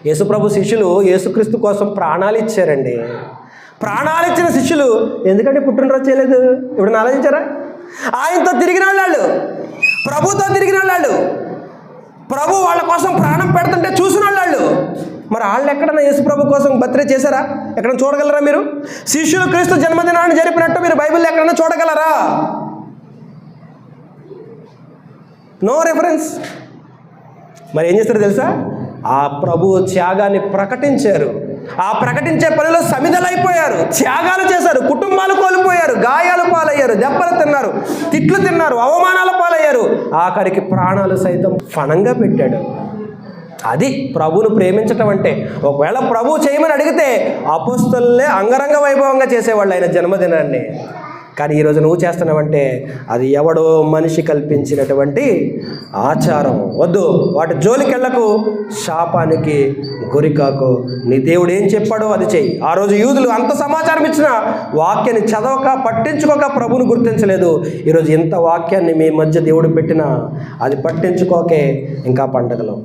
యేసుప్రభు శిష్యులు యేసుక్రీస్తు కోసం ప్రాణాలు ఇచ్చారండి. ప్రాణాలు ఇచ్చిన శిష్యులు ఎందుకంటే పుట్టినరోజు చేయలేదు? ఇప్పుడు ఆలోచించారా? ఆయనతో తిరిగిన వాళ్ళు, ప్రభుతో తిరిగిన వాళ్ళు, ప్రభు వాళ్ళ కోసం ప్రాణం పెడుతుంటే చూసిన వాళ్ళు, మరి వాళ్ళు ఎక్కడన్నా యేసుప్రభు కోసం బర్త్డే చేశారా? ఎక్కడన్నా చూడగలరా మీరు? శిష్యులు క్రీస్తు జన్మదినాన్ని జరిపినట్టు మీరు బైబిల్లో ఎక్కడన్నా చూడగలరా? No reference. మరి ఏం చేస్తారో తెలుసా? ఆ ప్రభు త్యాగాన్ని ప్రకటించారు. ఆ ప్రకటించే పనిలో సమిధలైపోయారు, త్యాగాలు చేశారు, కుటుంబాలు కోల్పోయారు, గాయాలు పాలయ్యారు, దెబ్బలు తిన్నారు, తిట్లు తిన్నారు, అవమానాల పాలయ్యారు, ఆఖరికి ప్రాణాలు సైతం ఫణంగా పెట్టాడు. అది ప్రభువును ప్రేమించటం అంటే. ఒకవేళ ప్రభు చేయమని అడిగితే అపోస్తలులే అంగరంగ వైభవంగా చేసేవాళ్ళు ఆయన జన్మదినాన్ని. కానీ ఈరోజు నువ్వు చేస్తున్నావంటే అది ఎవడో మనిషి కల్పించినటువంటి ఆచారం. వద్దు, వాటి జోలికెళ్లకు, శాపానికి గురికాకు. నీ దేవుడు ఏం చెప్పాడో అది చెయ్యి. ఆ రోజు యూదులు అంత సమాచారం ఇచ్చిన వాక్యాన్ని చదవక, పట్టించుకోక ప్రభువును గుర్తించలేదు. ఈరోజు ఎంత వాక్యాన్ని మీ మధ్య దేవుడు పెట్టినా అది పట్టించుకోకే ఇంకా పండగలు.